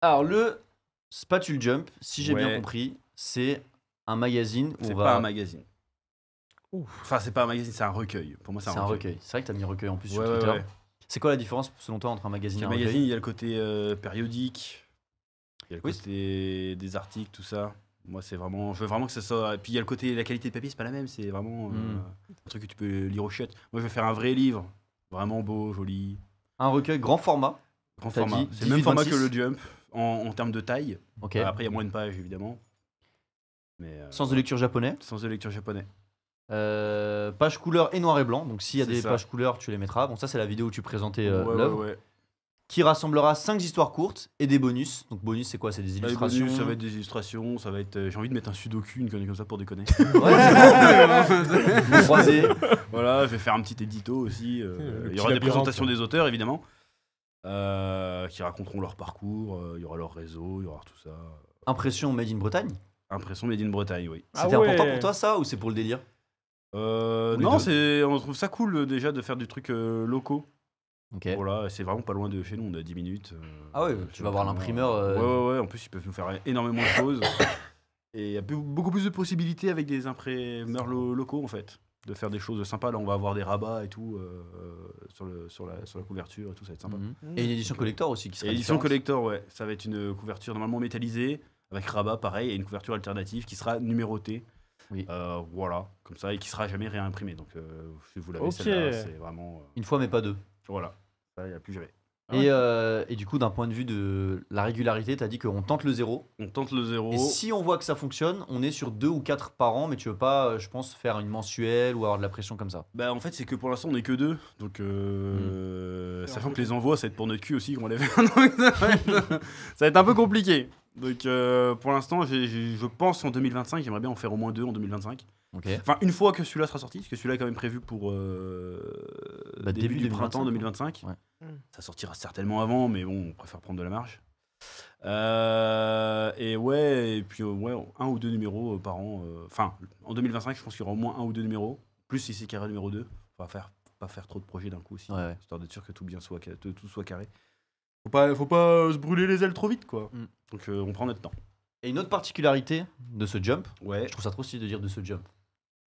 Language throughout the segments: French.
Alors, le Spatule Jump, si j'ai bien Ouais. compris, c'est un magazine où C'est on pas va... un magazine. Enfin, c'est pas un magazine, c'est un recueil. Pour moi, C'est un recueil. C'est vrai que t'as mis recueil en plus sur Ouais, ouais, Twitter. ouais. C'est quoi la différence, selon toi, entre un magazine et Le un magazine, recueil? il y a le côté périodique, il y a le Oui. côté des articles, tout ça. Moi, c'est vraiment. Je veux vraiment que ça soit. Et puis, il y a le côté. La qualité de papier, c'est pas la même. C'est vraiment un truc que tu peux lire au chiottes. Moi, je vais faire un vrai livre. Vraiment beau, joli. Un recueil grand format. Grand T'as format. dit C'est le même format que 18-26. le Jump en termes de taille. Ok. Après, il y a moins de pages, évidemment. Mais, Sens de lecture japonais. sens de lecture japonais. Page couleur et noir et blanc. Donc, s'il y a C'est des ça. pages couleurs, tu les mettras. Bon, ça, c'est la vidéo où tu présentais Ouais, l'œuvre. ouais. Qui rassemblera 5 histoires courtes et des bonus. Donc, bonus, c'est quoi? C'est des Les illustrations. bonus, ça va être des illustrations, ça va être. J'ai envie de mettre un sudoku, une connerie comme ça pour déconner. Ouais, c'est bon. Vous croisez. Voilà, je vais faire un petit édito aussi. Le Il y petit aura des labyrinthe, présentations quoi. des auteurs, évidemment, qui raconteront leur parcours. Il y aura leur réseau, il y aura tout ça. Impression made in Bretagne. Impression Made in Bretagne, oui. Ah C'était ouais. important pour toi, ça, ou c'est pour le délire? les Non, deux. on trouve ça cool déjà de faire des trucs locaux. Ok. Voilà, c'est vraiment pas loin de chez nous, on a 10 minutes. Ah ouais, chez tu vas voir l'imprimeur. Ouais, en plus ils peuvent nous faire énormément de choses. Et il y a beaucoup plus de possibilités avec des imprimeurs locaux en fait. De faire des choses sympas, là on va avoir des rabats et tout sur la couverture et tout, ça va être sympa. Et une édition collector aussi qui sera Et édition différente. collector, ouais, ça va être une couverture normalement métallisée, avec rabat pareil, et une couverture alternative qui sera numérotée. Oui. Voilà, comme ça, et qui sera jamais réimprimée. Donc si vous l'avez Ok. celle-là, c'est vraiment. Une fois, mais pas deux. Voilà, ça, il n'y a plus jamais. Et du coup, d'un point de vue de la régularité, tu as dit qu'on tente le zéro. On tente le zéro. Et si on voit que ça fonctionne, on est sur 2 ou 4 par an, mais tu veux pas, je pense, faire une mensuelle ou avoir de la pression comme ça. Bah en fait c'est que pour l'instant on est que deux, donc sachant que les envois ça va être pour notre cul aussi qu'on va les faire, donc ça va être un peu compliqué. Donc pour l'instant je pense en 2025, j'aimerais bien en faire au moins deux en 2025. Ok. Enfin une fois que celui-là sera sorti, parce que celui-là est quand même prévu pour début du 2025, printemps 2025. Ouais. Ça sortira certainement avant, mais bon on préfère prendre de la marge. Et ouais, et puis ouais, un ou deux numéros par an. Enfin, en 2025, je pense qu'il y aura au moins un ou deux numéros. Plus si c'est carré numéro 2. Pas faire trop de projets d'un coup aussi. Ouais. Histoire d'être sûr que tout soit carré. Faut pas se brûler les ailes trop vite, quoi. Donc on prend notre temps. Et une autre particularité de ce jump, Ouais. je trouve ça trop stylé de dire de ce jump.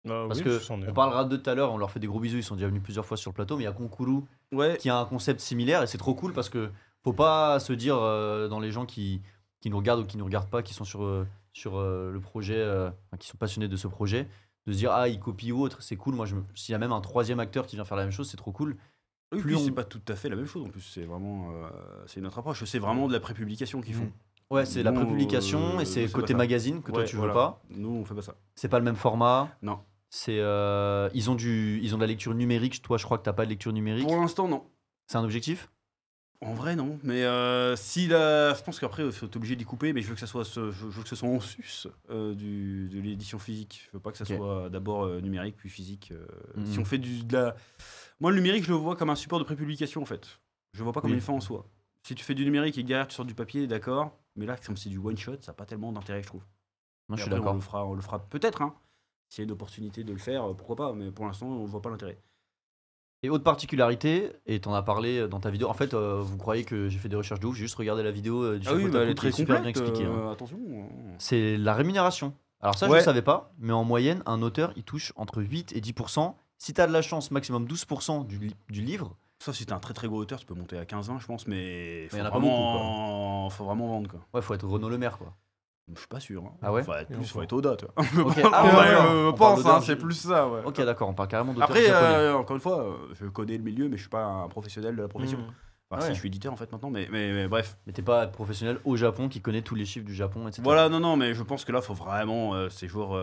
Ah Parce oui, que c'en est on un. parlera d'eux tout à l'heure, on leur fait des gros bisous, ils sont déjà venus plusieurs fois sur le plateau, mais il y a Konkuru Ouais. qui a un concept similaire et c'est trop cool parce que faut pas se dire dans les gens qui nous regardent ou qui nous regardent pas, qui sont sur le projet, enfin, qui sont passionnés de ce projet, de se dire ah il copie ou autre, c'est cool. Moi s'il y a même un troisième acteur qui vient faire la même chose, c'est trop cool. Oui, Plus puis c'est on- pas tout à fait la même chose en plus. C'est vraiment. C'est notre approche. C'est vraiment de la prépublication qu'ils font. Ouais, c'est la Nous, prépublication et c'est c'est côté pas ça. magazine que toi Ouais, tu voilà. veux pas. Nous, on fait pas ça. C'est pas le même format. Non. C'est ils ont de la lecture numérique. Toi, je crois que t'as pas de lecture numérique. Pour l'instant, non. C'est un objectif? En vrai, non. Mais je pense qu'après, tu es obligé d'y couper, mais je veux que ça soit, je veux que ce soit en sus de l'édition physique. Je veux pas que ça Ok. soit d'abord numérique, puis physique. Mhm. Si on fait de la. Moi, le numérique, je le vois comme un support de prépublication, en fait. Je le vois pas comme Oui. une fin en soi. Si tu fais du numérique et que derrière tu sors du papier, d'accord. Mais là, comme c'est du one-shot, ça n'a pas tellement d'intérêt, je trouve. Moi, je Et suis après, d'accord. on le fera peut-être, hein. S'il y a une opportunité de le faire, pourquoi pas. Mais pour l'instant, on voit pas l'intérêt. Et autre particularité, et t'en as parlé dans ta vidéo. En fait, vous croyez que j'ai fait des recherches de ouf, j'ai juste regardé la vidéo du chef Otaku qui est super bien expliquée. Hein. Attention. C'est la rémunération. Alors ça, je Ouais. ne savais pas, mais en moyenne, un auteur, il touche entre 8 et 10%. Si tu as de la chance, maximum 12% du livre. Sauf si t'es un très très gros auteur, tu peux monter à 15-20, je pense, mais il y en a pas beaucoup, faut vraiment vendre, quoi. Ouais, faut être Renaud Le Maire, quoi. Je suis pas sûr. Hein. Ah ouais? Faut être Et plus, enfin. faut être Oda, tu vois. Ok, Ah ouais, ouais, on parle pense, d'auteur, hein, c'est plus ça, ouais. Ok, d'accord, on parle carrément d'auteur Après, japonais. encore une fois, je connais le milieu, mais je suis pas un professionnel de la profession. Enfin, Ouais. si, je suis éditeur en fait maintenant, mais bref. Mais t'es pas professionnel au Japon qui connaît tous les chiffres du Japon, etc. Voilà, non, mais je pense que là, faut vraiment, ces jours,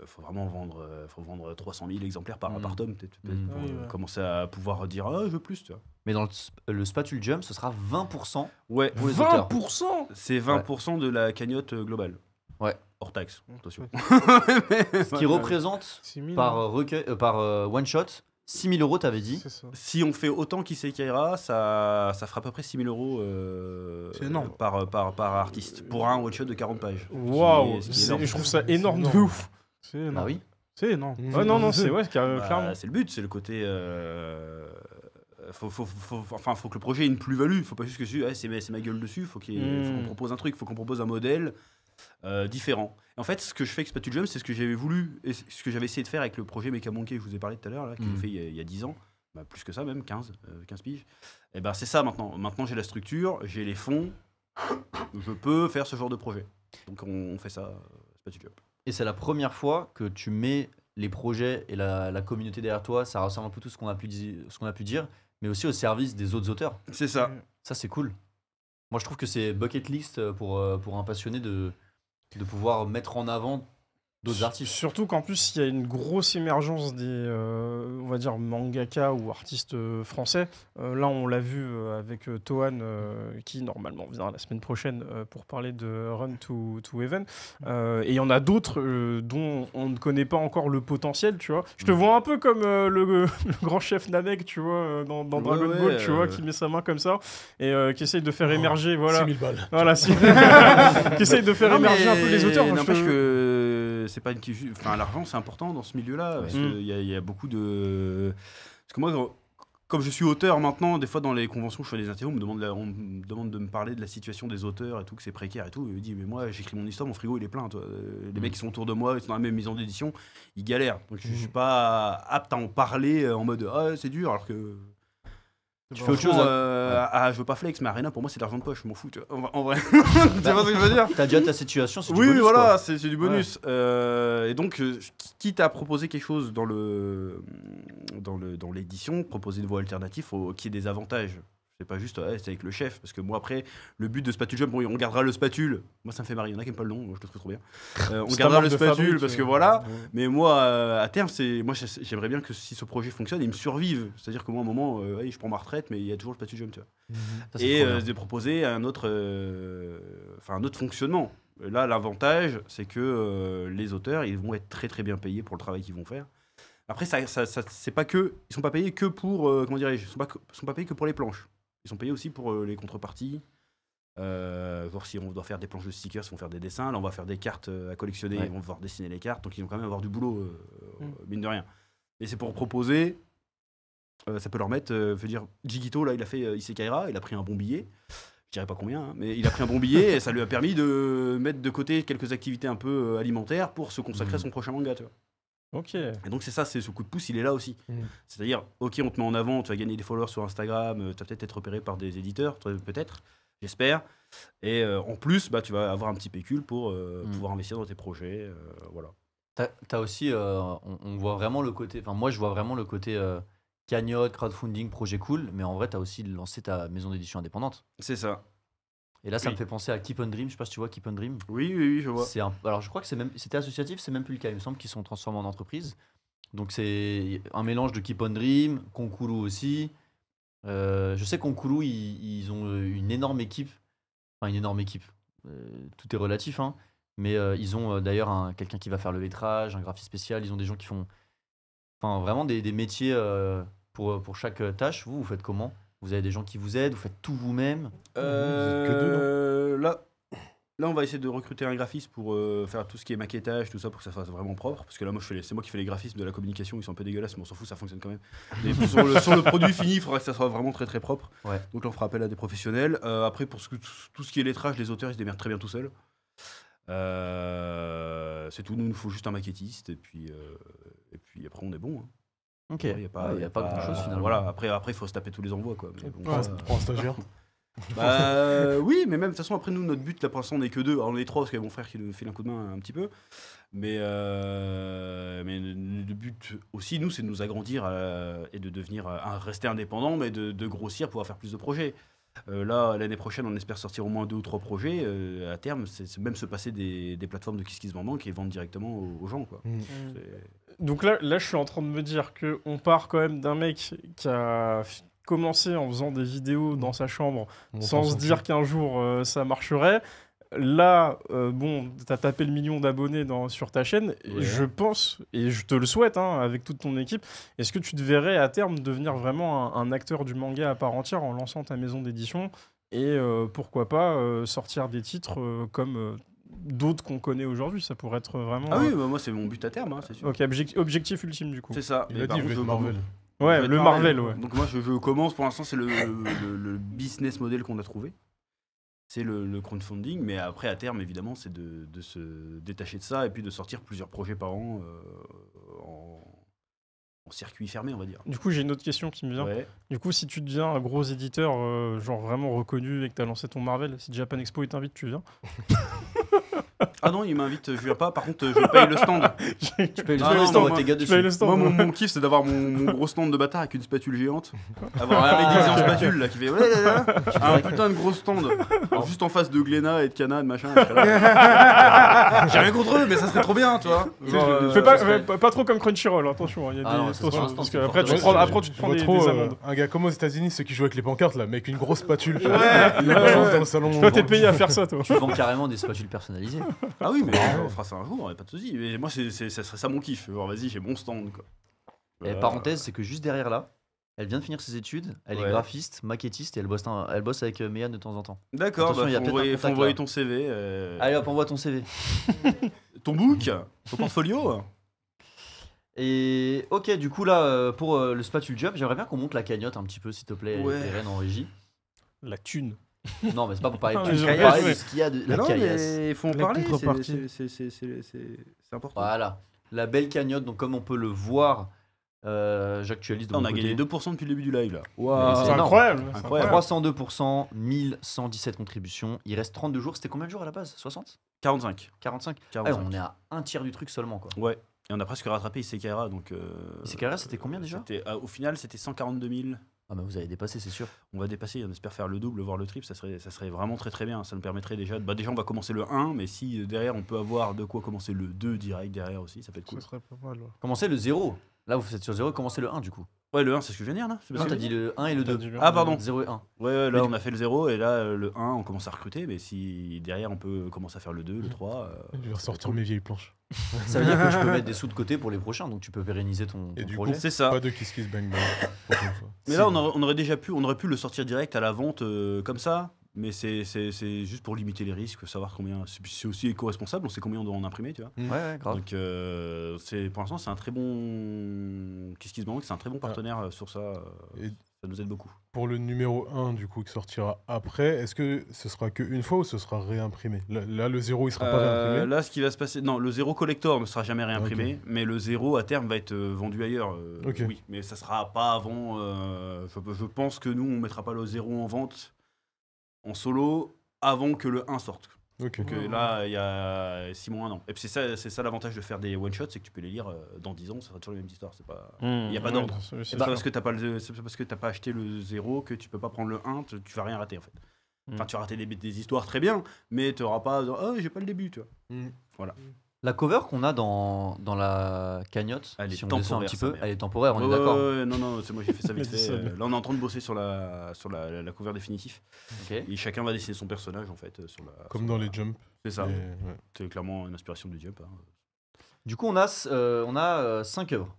faut vraiment vendre 300 000 exemplaires par tome, peut-être, pour Oui, ouais. commencer à pouvoir dire, ah, je veux plus, tu vois. Mais dans le Spatule Jump, ce sera 20%. Ouais, Pour les auteurs. 20%. c'est 20% de la cagnotte globale. Ouais. Hors taxe, attention. Ce qui représente 6 000. par one shot 6 000 euros, t'avais dit. C'est ça. Si on fait autant qu'Isekai'ra, ça fera à peu près 6 000 euros C'est énorme. par artiste. Pour un one-shot de 40 pages. Waouh, Ce qui est énorme. je trouve ça énorme de énorme. ouf. C'est énorme. Bah oui. C'est énorme. Mmh. Ouais, non, c'est ouais, Bah, clairement. c'est le but, c'est le côté faut que le projet ait une plus-value. Faut pas juste que c'est ma gueule dessus. Faut qu'on propose un truc. Faut qu'on propose un modèle différent. Et en fait, ce que je fais avec Spatule Jump, c'est ce que j'avais voulu et ce que j'avais essayé de faire avec le projet Mecha Monkey que je vous ai parlé tout à l'heure, là, qui est fait il y a 10 ans. Bah, plus que ça même, 15 piges. Et ben c'est ça maintenant. Maintenant j'ai la structure, j'ai les fonds, je peux faire ce genre de projet. Donc on fait ça, Spatule Jump. Et c'est la première fois que tu mets les projets et la communauté derrière toi, ça ressemble un peu tout ce qu'on a pu dire, mais aussi au service des autres auteurs. C'est ça. Ça c'est cool. Moi je trouve que c'est bucket list pour un passionné de pouvoir mettre en avant d'autres artistes. Surtout qu'en plus, il y a une grosse émergence des, on va dire, mangaka ou artistes français. Là, on l'a vu avec Tohan, qui normalement viendra la semaine prochaine pour parler de Run to Heaven. Et il y en a d'autres dont on ne connaît pas encore le potentiel, tu vois. Je te vois un peu comme le grand chef Namek, tu vois, dans Dragon Ball, tu vois, qui met sa main comme ça et qui essaye de faire émerger, voilà. 6000 balles. Voilà, qui essaye de faire émerger un peu les auteurs. N'empêche que c'est pas l'argent c'est important dans ce milieu-là parce qu'il y a beaucoup de. Parce que moi, comme je suis auteur maintenant, des fois dans les conventions, je fais des interviews, on me demande de me parler de la situation des auteurs et tout, que c'est précaire et tout. Et je me dis, mais moi j'écris mon histoire, mon frigo il est plein. Toi. Les mecs qui sont autour de moi, ils sont dans la même maison d'édition, ils galèrent. Donc je suis pas apte à en parler en mode c'est dur alors que. Tu fais autre chose. Je veux pas flex, mais Arena pour moi c'est de l'argent de poche, je m'en fous. Tu vois. En vrai, tu vois ce que je veux dire? T'as déjà ta situation, c'est du oui, bonus, voilà, quoi. c'est du bonus. Et donc, quitte à proposer quelque chose dans l'édition, proposer une voie alternative, faut qu'il y ait des avantages. C'est pas juste, c'est avec le chef. Parce que moi, après, le but de Spatule Jump, on gardera le spatule. Moi, ça me fait marrer. Il y en a qui n'aiment pas le nom, moi, je le trouve trop bien. On gardera le spatule parce que voilà. Mais moi, à terme, j'aimerais bien que si ce projet fonctionne, il me survive. C'est-à-dire que moi, à un moment, je prends ma retraite, mais il y a toujours le Spatule Jump. Tu vois. Ça, c'est Et trop bien. de proposer un autre fonctionnement. Là, l'avantage, c'est que les auteurs, ils vont être très très bien payés pour le travail qu'ils vont faire. Après, c'est pas que, ils sont pas payés que pour, comment dirais-je, ils sont pas payés que pour les planches. Ils sont payés aussi pour les contreparties. Voir si on doit faire des planches de stickers, ils vont faire des dessins. Là, on va faire des cartes à collectionner, ils vont devoir dessiner les cartes. Donc, ils vont quand même avoir du boulot, mine de rien. Et c'est pour proposer. Ça peut leur mettre, je veux dire, Jigito, là, il a fait Isekai'ra, il a pris un bon billet. Je dirais pas combien, hein, mais il a pris un bon billet et ça lui a permis de mettre de côté quelques activités un peu alimentaires pour se consacrer à son prochain manga, tu vois. Ok. Et donc c'est ce coup de pouce, il est là aussi. C'est-à-dire, ok, on te met en avant, tu vas gagner des followers sur Instagram, tu vas peut-être être repéré par des éditeurs, peut-être, j'espère. Et en plus, tu vas avoir un petit pécule pour pouvoir investir dans tes projets, voilà. T'as aussi, on voit vraiment le côté, enfin moi je vois vraiment le côté cagnotte, crowdfunding, projet cool, mais en vrai t'as aussi lancé ta maison d'édition indépendante. C'est ça. Et là ça me fait penser à Keep on Dream, je sais pas si tu vois Keep on Dream. Oui, je vois. Alors je crois que c'était associatif, c'est même plus le cas, il me semble qu'ils sont transformés en entreprise. Donc c'est un mélange de Keep on Dream, Konkuru aussi. Je sais Konkuru, ils ont une énorme équipe, tout est relatif, hein. Mais ils ont d'ailleurs quelqu'un qui va faire le lettrage, un graphiste spécial, ils ont des gens qui font vraiment des métiers pour chaque tâche. Vous faites comment? Vous avez des gens qui vous aident, vous faites tout vous-même? Là, on va essayer de recruter un graphiste pour faire tout ce qui est maquettage, tout ça, pour que ça fasse vraiment propre. Parce que là, moi, c'est moi qui fais les graphismes de la communication, ils sont un peu dégueulasses, mais on s'en fout, ça fonctionne quand même. Mais sur le produit fini, il faudra que ça soit vraiment très très propre. Ouais. Donc là, on fera appel à des professionnels. Après, pour tout ce qui est lettrage, les auteurs, ils se démerdent très bien tout seuls. C'est tout, nous, il nous faut juste un maquettiste, et puis après, on est bon. Hein. Ok, il n'y a pas grand chose finalement. Voilà, après, il faut se taper tous les envois. Quoi. Mais bon, Prends un stagiaire. Oui, mais même de toute façon, après nous, notre but là pour l'instant, on n'est que deux. Alors, on est trois parce qu'il y a mon frère qui nous file un coup de main un petit peu. Mais le but aussi, nous, c'est de nous agrandir et de devenir rester indépendant, mais de grossir pour pouvoir faire plus de projets. Là, l'année prochaine, on espère sortir au moins 2 ou 3 projets. À terme, c'est même se passer des plateformes de KissKissBanBan et vendre directement aux gens. Quoi. Donc là, je suis en train de me dire qu'on part quand même d'un mec qui a commencé en faisant des vidéos dans sa chambre sans se dire qu'un jour ça marcherait. Là, t'as tapé le million d'abonnés sur ta chaîne. Ouais. Je pense, et je te le souhaite, hein, avec toute ton équipe, est-ce que tu te verrais à terme devenir vraiment un acteur du manga à part entière en lançant ta maison d'édition et pourquoi pas sortir des titres comme d'autres qu'on connaît aujourd'hui? Ça pourrait être vraiment... Ah oui, moi c'est mon but à terme, hein, c'est sûr. Ok, objectif ultime du coup. C'est ça. Il a dit, je veux être Marvel. Ouais, Je vais le être Marvel, ouais. Donc moi, je commence, pour l'instant, c'est le business model qu'on a trouvé. C'est le crowdfunding, mais après, à terme, évidemment, c'est de se détacher de ça et puis de sortir plusieurs projets par an en circuit fermé, on va dire. Du coup, j'ai une autre question qui me vient. Ouais. Du coup, si tu deviens un gros éditeur, genre vraiment reconnu et que tu as lancé ton Marvel, si Japan Expo il t'invite, tu viens? Ah non, il m'invite, je viens pas. Par contre, je paye le stand. Tu payes le Ah stand, non, t'envoies moi, tes gars Tu dessus. payes le stand. Moi, mon kiff, c'est d'avoir mon gros stand de bâtard avec une spatule géante. Avoir un mec déguisé en spatule là qui fait ouais, là, là. Un putain de gros stand. Alors, juste en face de Glénat et de Cana, de machin. J'ai rien contre eux, mais ça serait trop bien, tu vois. Genre, Fais ça serait- pas trop comme Crunchyroll, attention. Il y a Ah des non, ça, pour attention, l'instant, parce c'est que après, fort tu de te prends, vrai. après, tu te Je prends vois des trop amendes. un gars comme aux États-Unis, ceux qui jouent avec les pancartes là, mais avec une grosse spatule. Ouais, Il balance dans le salon. Toi, t'es payé à faire ça, toi. Tu vends carrément des spatules personnalisées. Ah oui, mais on fera ça un jour, y a pas de soucis. Mais moi, ça serait ça mon kiff. Genre, vas-y, j'ai mon stand, quoi. Et Voilà. parenthèse, c'est que juste derrière là, elle vient de finir ses études, elle est Ouais. graphiste, maquettiste et elle bosse avec Mégane de temps en temps. D'accord, Attention, bah, il y a faut peut-être un envoyer, contact, envoyer là. ton CV. Allez hop, envoie ton CV. Ton book, ton portfolio. Et ok, du coup là, pour le spatule job, j'aimerais bien qu'on monte la cagnotte un petit peu, s'il te plaît, Ouais. Eren en régie. La thune. Non, mais c'est pas pour parler Ah, de mais thune, j'ai c'est pour parler raison. de ce qu'il y a de la non, caillasse. mais il faut en La parler. contrepartie. C'est important. Voilà, la belle cagnotte, donc comme on peut le voir, j'actualise de On mon a côté. gagné 2% depuis le début du live là. Mais C'est énorme. incroyable. c'est Incroyable. 302%, 1117 contributions. Il reste 32 jours. C'était combien de jours à la base? 60? 45. 45? Ah, 45. on est à un tiers du truc seulement quoi. Ouais. Et on a presque rattrapé Isekara donc. Isekara, c'était combien déjà? Au final, c'était 142 000. Ah bah vous avez dépassé, c'est sûr. On va dépasser, on espère faire le double, voire le triple, ça serait vraiment très très bien. Ça nous permettrait déjà, déjà on va commencer le 1, mais si derrière on peut avoir de quoi commencer le 2 direct derrière aussi, ça peut être cool. Ce serait pas mal. Ouais. Commencez le 0. Là, vous êtes sur 0, commencez le 1 du coup. Ouais, le 1 c'est ce que je viens de dire là. C'est pas Non, ce t'as que je dit viens de le 1 et le 2. Ah, pardon. 0 et 1. dire Ouais, là Mais on a fait le 0 et là le 1 on commence à recruter, mais si derrière on peut commencer à faire le 2, le 3. Je vais ressortir mes vieilles planches. Ça veut dire que je peux mettre des sous de côté pour les prochains, donc tu peux pérenniser ton Et du projet. coup, C'est ça. Pas de Kiss Kiss Bang Bang. prochaine fois. Mais là on aurait déjà pu, on aurait pu le sortir direct à la vente comme ça. Mais c'est juste pour limiter les risques, savoir combien. C'est aussi éco-responsable, on sait combien on doit en imprimer, tu vois. Ouais, grave. Donc pour l'instant c'est un très bon Qu'est-ce qui se manque, c'est un très bon partenaire sur ça. Et Ça nous aide beaucoup. pour le numéro 1 du coup qui sortira après, est-ce que ce sera qu'une fois ou ce sera réimprimé? Là, le 0 il sera pas réimprimé. Là, ce qui va se passer, non, le 0 collector ne sera jamais réimprimé, mais le 0 à terme va être vendu ailleurs. Ok. Oui, mais ça sera pas avant. Je pense que nous, on mettra pas le 0 en vente en solo avant que le 1 sorte. Ok. Donc là, il y a 6 mois, 1 an. Et puis c'est ça l'avantage de faire des one shots, c'est que tu peux les lire dans 10 ans, ça sera toujours les mêmes histoires. C'est pas. Il y a pas d'ordre. C'est pas parce que t'as pas acheté le 0 que tu peux pas prendre le 1, tu vas rien rater en fait. Enfin, tu vas rater des histoires très bien, mais tu auras pas. Oh, j'ai pas le début, tu vois. Mm. La cover qu'on a dans la cagnotte, Elle est si on descend un temporaire, petit sa peu, mère. elle est temporaire, on est Ouais, d'accord. ouais, non, c'est moi j'ai fait ça vite Il a dit fait. ça, Là, on est en train de bosser sur la cover définitive. Ok. Et chacun va dessiner son personnage en fait. Comme sur dans la- les jumps. C'est ça. Mais, ouais. C'est clairement une inspiration du Jump. Hein. Du coup, on a 5 œuvres.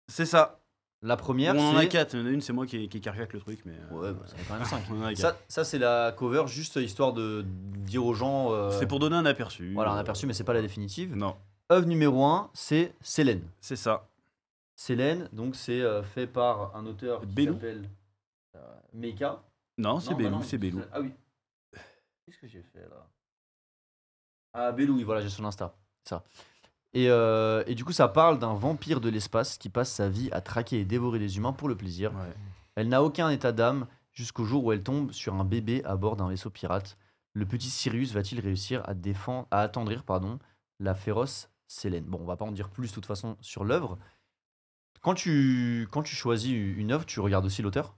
C'est ça. La première, On en a c'est. 4. Il y en a une, c'est moi qui carjack le truc. Mais, Ouais, bah, ça fait quand même 5. on en a quatre. Ça c'est la cover, juste histoire de dire aux gens. C'est pour donner un aperçu. Voilà, un aperçu, mais c'est pas la définitive. Non, Œuvre numéro 1, c'est Célène. c'est ça. Célène, donc c'est fait par un auteur qui Belou. s'appelle Meika. Non, c'est Non, bah Belou, non, c'est Belou. Ah oui. Qu'est-ce que j'ai fait là? Ah, Belou, oui, voilà, j'ai son Insta. Ça. Et du coup, ça parle d'un vampire de l'espace qui passe sa vie à traquer et dévorer les humains pour le plaisir. Ouais. Elle n'a aucun état d'âme jusqu'au jour où elle tombe sur un bébé à bord d'un vaisseau pirate. Le petit Sirius va-t-il réussir à attendrir la féroce Célène? Bon, on va pas en dire plus de toute façon sur l'œuvre. Quand tu choisis une œuvre, tu regardes aussi l'auteur?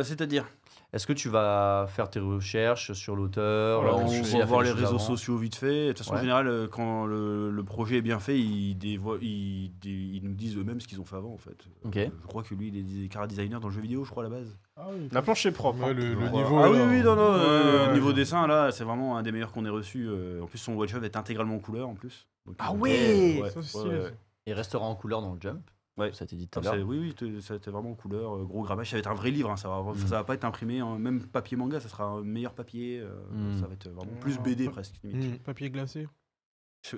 C'est-à-dire Est-ce que tu vas faire tes recherches sur l'auteur? Alors, parce on que s'il va a fait voir des les choses réseaux avant. sociaux vite fait. De toute façon, en Ouais. général, quand le projet est bien fait, ils nous disent eux-mêmes ce qu'ils ont fait avant, en fait. Ok. Je crois que lui, il est cara designer dans le jeu vidéo, je crois, à la base. La planche est propre. Ouais, hein. le Voilà. niveau. Ah est oui, là, oui, hein. non, non. Ouais. Niveau dessin, là, c'est vraiment un des meilleurs qu'on ait reçu. En plus, son one-shot est intégralement en couleur, en plus. Donc, Ah ouais, ouais, ouais, ça, c'est ouais, stylé, ouais. ça. Il restera en couleur dans le Jump. Ouais. Ça a été dit tout Ah, à l'heure. oui, ça a été vraiment en couleur, gros grammage. Ça va être un vrai livre, hein, ça va pas être imprimé, même papier manga, ça sera un meilleur papier. Ça va être vraiment plus BD presque. Limite. Mm. Papier glacé.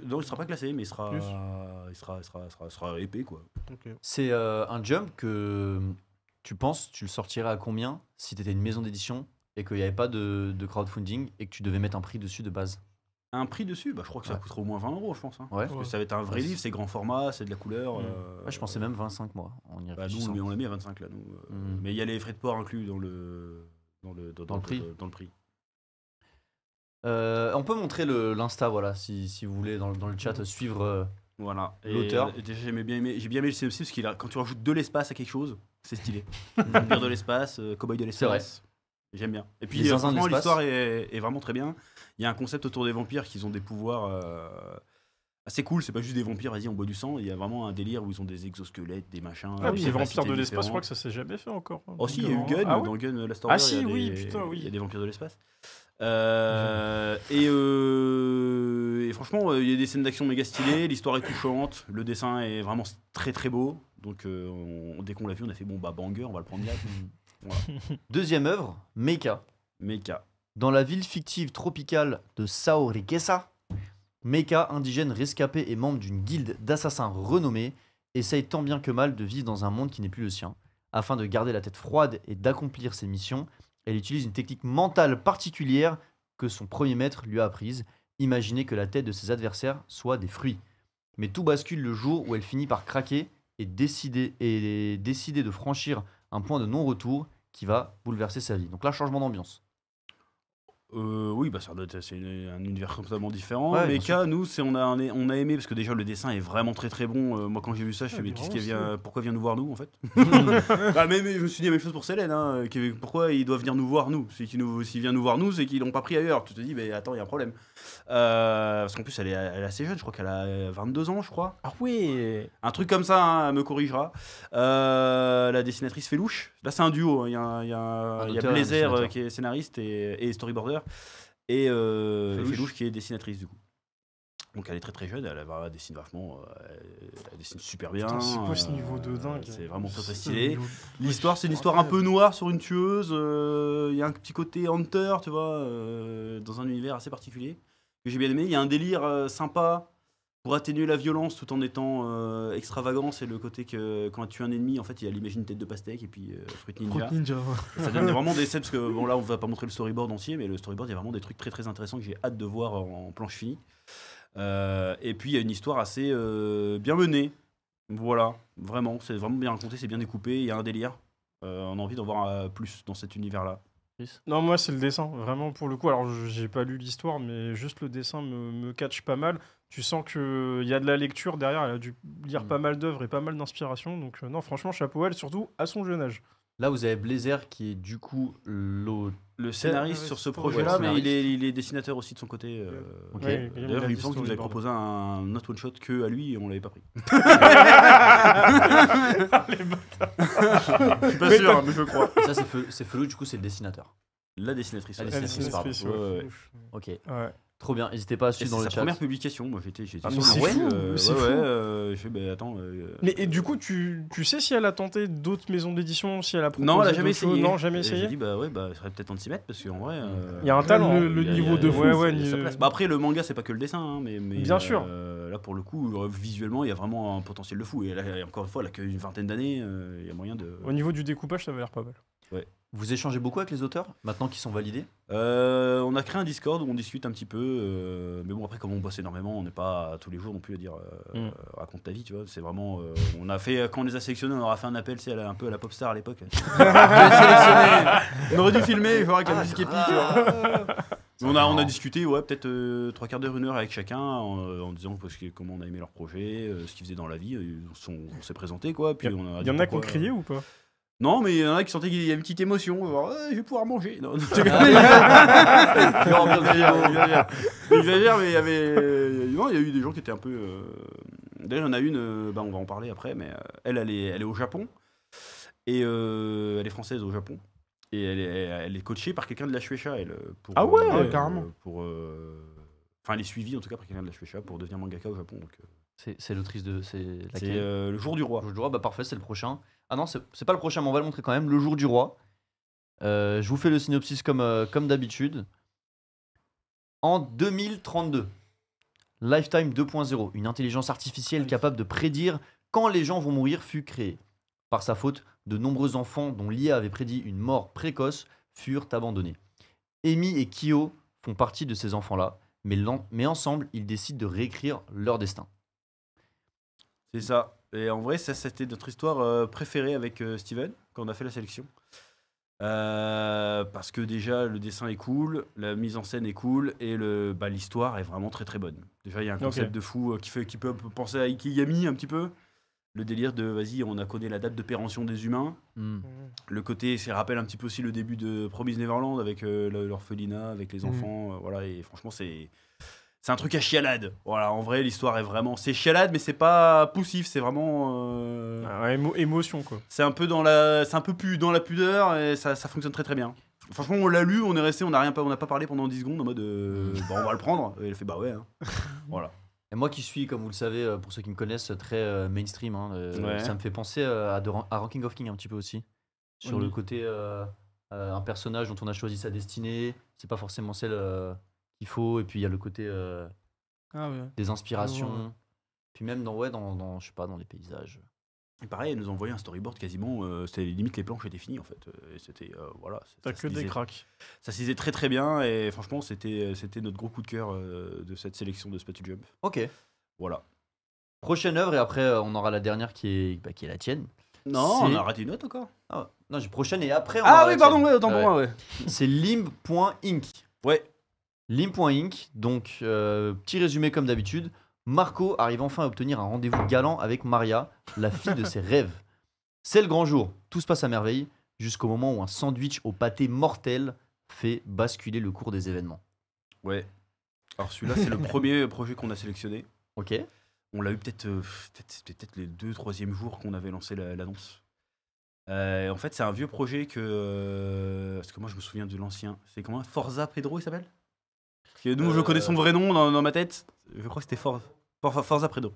Non, il sera pas classé, mais il sera, Plus. il sera épais, quoi. C'est un jump que tu penses, tu le sortirais à combien si tu étais une maison d'édition et qu'il n'y avait pas de crowdfunding et que tu devais mettre un prix dessus de base? Un prix dessus, bah, je crois que ça Ouais. coûtera au moins 20 €, je pense. Hein. Ouais. Parce que ça va être un vrai Ouais, livre, c'est grand format, c'est de la couleur. Mm. Ouais, je pensais même 25 moi en y Bah, réfléchissant. nous, on l'a mis à 25 là, nous. Mais il y a les frais de port inclus dans le prix. Dans le prix. On peut montrer l'Insta, voilà, si vous voulez, dans le chat, suivre. Voilà. L'auteur. Et déjà, j'ai bien aimé le synopsis parce qu'il a, quand tu rajoutes de l'espace à quelque chose, c'est stylé. Vampire de l'espace, cowboy de C'est vrai. l'espace. J'aime bien. Et puis, Les zinzins de franchement, l'espace. l'histoire est vraiment très bien. Il y a un concept autour des vampires qui ont des pouvoirs assez cool. C'est pas juste des vampires, vas-y, on boit du sang. Il y a vraiment un délire où ils ont des exosquelettes, des machins. Ah, des puis les vampires capacités de l'espace, je différentes. crois que ça s'est jamais fait encore. Oh si, il y a eu Donc, Gun, ah ouais dans Gun Last Ah Order, si, il y a oui, des- putain, oui. il y a des vampires de l'espace. Et franchement, il y a des scènes d'action méga stylées, l'histoire est touchante, le dessin est vraiment très très beau. Donc dès qu'on l'a vu, on a fait bon bah banger, on va le prendre direct. Voilà. Deuxième œuvre, Mecha. Mecha. Dans la ville fictive tropicale de Sao Riqueza, Mecha, indigène rescapé et membre d'une guilde d'assassins renommés, essaye tant bien que mal de vivre dans un monde qui n'est plus le sien. Afin de garder la tête froide et d'accomplir ses missions, elle utilise une technique mentale particulière que son premier maître lui a apprise. Imaginer que la tête de ses adversaires soit des fruits. Mais tout bascule le jour où elle finit par craquer et décider de franchir un point de non-retour qui va bouleverser sa vie. Donc là, changement d'ambiance. Oui, bah c'est un univers complètement différent. Ouais, bien Mecha, nous, on a aimé parce que déjà le dessin est vraiment très très bon. Moi, quand j'ai vu ça, je Ah, fais mais mais qu'est-ce vraiment, qui vient, c'est- pourquoi vient nous voir nous en fait Ah, mais je me suis dit la même chose pour Célène. Hein, pourquoi il doit venir nous voir nous s'il vient nous voir nous, c'est qu'ils l'ont pas pris ailleurs. Tu te dis, mais attends, il y a un problème. Parce qu'en plus, elle est assez jeune, je crois qu'elle a 22 ans, je crois. Ah ouais. Un truc comme ça, hein, elle me corrigera. La dessinatrice Felouche. Là, c'est un duo. Hein. Il y a auteur et un Blazer dessinateur. qui est scénariste et storyboarder. Et Felouche qui est dessinatrice, du coup. Donc, elle est très très jeune. Elle dessine vachement. Elle dessine super bien. Putain, c'est quoi ce niveau de dingue? C'est vraiment très très Ce stylé. niveau- L'histoire, c'est une histoire un peu noire sur une tueuse. Il y a un petit côté Hunter, tu vois, dans un univers assez particulier que j'ai bien aimé. Il y a un délire sympa pour atténuer la violence tout en étant extravagant. C'est le côté que quand tu tues un ennemi, en fait, il y a l'imagine tête de pastèque et puis Fruit Ninja. Ninja. Ça donne vraiment des scènes parce que bon là, on va pas montrer le storyboard entier, mais le storyboard, il y a vraiment des trucs très très intéressants que j'ai hâte de voir en planche finie. Et puis il y a une histoire assez bien menée. Voilà, vraiment, c'est vraiment bien raconté, c'est bien découpé. Il y a un délire. On a envie d'en voir plus dans cet univers-là. Non, moi, c'est le dessin, vraiment, pour le coup. Alors, j'ai pas lu l'histoire, mais juste le dessin me catch pas mal. Tu sens qu'il y a de la lecture derrière. Elle a dû lire pas mal d'œuvres et pas mal d'inspiration. Donc, non, franchement, chapeau à elle, surtout à son jeune âge. Là, vous avez Blazer qui est du coup Le scénariste ouais, sur ce c'est projet-là, ouais, mais scénariste. il est dessinateur aussi de son côté. Ok. Ouais, D'ailleurs, a il me dit semble qu'il nous avait storyboard. proposé un autre one-shot que à lui et on l'avait pas pris. Je suis pas sûr, hein, mais je crois. Ça, c'est Felou, du coup, c'est le dessinateur. La dessinatrice. La ouais. Elle est dessinatrice, dessinatrice, pardon. ouais. Ouais, Ok, Ouais. trop bien. N'hésitez pas à Et suivre c'est dans sa le chat. première publication. Moi, j'étais Ah, mais surpris, c'est fou, c'est fou. j'ai fait, bah, attends. Mais et du coup, tu sais si elle a tenté d'autres maisons d'édition, si elle a proposé Non, elle a jamais d'autres choses essayé. Non, jamais Et J'ai essayé. dit, bah ouais, bah, il serait peut-être temps de s'y mettre parce qu'en vrai. Il y a un talent. Le il y a- niveau il y a- de il y a- fou. Ouais, il y a sa ouais, place. Bah, après, le manga, c'est pas que le dessin, hein, mais Bien sûr. Là, pour le coup, visuellement, il y a vraiment un potentiel de fou. Et là, encore une fois, elle a qu'une vingtaine d'années, il y a moyen de. Au niveau du découpage, ça avait l'air pas mal. Vous échangez beaucoup avec les auteurs, maintenant qu'ils sont validés? On a créé un Discord où on discute un petit peu, mais bon après comme on bosse énormément, on n'est pas tous les jours non plus à dire raconte ta vie, tu vois. C'est vraiment, on a fait quand on les a sélectionnés, on aura fait un appel, c'est un peu à la Popstar à l'époque. On aurait dû filmer, il faudrait que la musique épique. Tu vois. On a discuté, ouais, peut-être 3 quarts d'heure, 1 heure avec chacun en disant comment on a aimé leur projet, ce qu'ils faisaient dans la vie. On s'est présenté quoi. Puis on a Il dit y en a qui ont pourquoi- crié ou pas? Non, mais il y en a qui sentaient qu'il y avait une petite émotion. Genre, je vais pouvoir manger. Non, J'exagère, mais il y avait. Non, il y a eu des gens qui étaient un peu. D'ailleurs, il y en a une, on va en parler après, mais elle est au Japon. Et elle est française au Japon. Et elle est coachée par quelqu'un de la Shueisha. Ah ouais, carrément. Enfin, elle est suivie en tout cas par quelqu'un de la Shueisha pour devenir mangaka au Japon. Donc, C'est l'autrice de. C'est c'est laquelle? Le jour du roi. Le jour du roi, bah parfait, c'est le prochain. Ah non, c'est pas le prochain, mais on va le montrer quand même. Le jour du roi. Je vous fais le synopsis comme d'habitude. En 2032, Lifetime 2.0, une intelligence artificielle capable de prédire quand les gens vont mourir, fut créée. Par sa faute, de nombreux enfants dont l'IA avait prédit une mort précoce furent abandonnés. Amy et Kyo font partie de ces enfants-là, mais ensemble, ils décident de réécrire leur destin. C'est ça. Et en vrai, ça c'était notre histoire préférée avec Steven quand on a fait la sélection. Parce que déjà le dessin est cool, la mise en scène est cool et l'histoire est vraiment très très bonne. Déjà il y a un concept de fou qui peut un peu penser à Ikigami un petit peu. Le délire de vas-y on a connu la date de péremption des humains. Le côté ça rappelle un petit peu aussi le début de Promise Neverland avec l'orphelinat, avec les enfants. Voilà, et franchement c'est un truc à chialade. Voilà, en vrai l'histoire est vraiment c'est chialade mais c'est pas poussif, c'est vraiment émotion quoi. c'est un peu plus dans la pudeur et ça fonctionne très très bien. Franchement, on l'a lu, on est resté, on n'a pas parlé pendant 10 secondes en mode on va le prendre. Et il a fait bah ouais. Hein. Voilà. Et moi qui suis, comme vous le savez, pour ceux qui me connaissent, très mainstream, ça me fait penser à Ranking of King un petit peu aussi. Sur le côté, un personnage dont on a choisi sa destinée, c'est pas forcément celle qu'il faut, et puis il y a le côté des inspirations, puis même dans je sais pas, dans les paysages. Et pareil, elle nous a envoyé un storyboard quasiment, c'était limite les planches étaient finies en fait. Et c'était voilà. T'as que des cracks. Ça se lisait très très bien et franchement c'était notre gros coup de cœur de cette sélection de Spatu Jump. Ok. Voilà. Prochaine œuvre et après on aura la dernière qui est la tienne. Non, on a raté une autre encore. Ah, non, j'ai prochaine et après on Ah aura oui la pardon, tienne. ouais, autant pour moi ouais. C'est limb.inc. Ouais. Limb.inc, donc petit résumé comme d'habitude. Marco arrive enfin à obtenir un rendez-vous galant avec Maria, la fille de ses rêves. C'est le grand jour, tout se passe à merveille, jusqu'au moment où un sandwich au pâté mortel fait basculer le cours des événements. Ouais. Alors celui-là, c'est le premier projet qu'on a sélectionné. Ok. On l'a eu peut-être les 2-3e jours qu'on avait lancé l'annonce. En fait, c'est un vieux projet parce que moi, je me souviens de l'ancien. C'est comment Forza Pedro, il s'appelle? Parce que nous, je connais son vrai nom dans ma tête. Je crois que c'était Forza Pedro.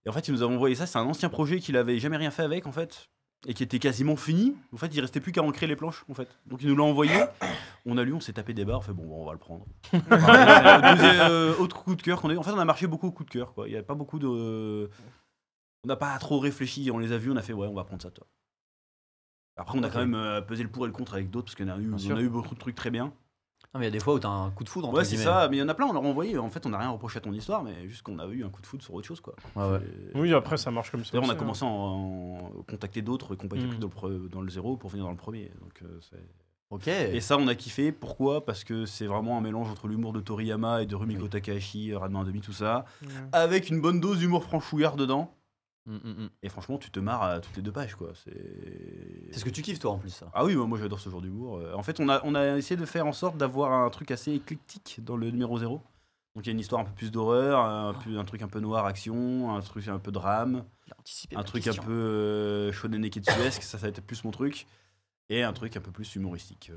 Et en fait, ils nous ont envoyé ça. C'est un ancien projet qu'il avait jamais rien fait avec, en fait. Et qui était quasiment fini. En fait, il restait plus qu'à ancrer les planches, en fait. Donc, ils nous l'ont envoyé. On a lu, on s'est tapé des barres. On fait bon, on va le prendre. Autre coup de cœur qu'on a eu. En fait, on a marché beaucoup au coup de cœur, quoi. Il y a pas beaucoup de. On n'a pas trop réfléchi. On les a vus. On a fait ouais, on va prendre ça, toi. Après, on a quand même pesé le pour et le contre avec d'autres parce qu'on a eu beaucoup de trucs très bien. Non, mais il y a des fois où t'as un coup de foudre. Ouais, c'est ça, mais il y en a plein, on leur a envoyé. En fait, on n'a rien reproché à ton histoire, mais juste qu'on a eu un coup de foudre sur autre chose, quoi. Ouais. Oui, après, ça marche comme ça. D'ailleurs, on a aussi, commencé à contacter d'autres qui n'ont pas été pris dans le 0 pour venir dans le premier. Donc, Ok. Et ça, on a kiffé. Pourquoi? Parce que c'est vraiment un mélange entre l'humour de Toriyama et de Rumiko Takahashi, Ranma 1/2, tout ça, avec une bonne dose d'humour franchouillard dedans. Et franchement, tu te marres à toutes les 2 pages, quoi. C'est ce que tu kiffes, toi, en plus, ça. Ah oui, moi j'adore ce genre d'humour. En fait, on a essayé de faire en sorte d'avoir un truc assez éclectique dans le numéro 0. Donc il y a une histoire un peu plus d'horreur, un truc un peu noir, action, un truc un peu drame, un truc un peu shonen neketsuesque, ça va être plus mon truc. Et un truc un peu plus humoristique,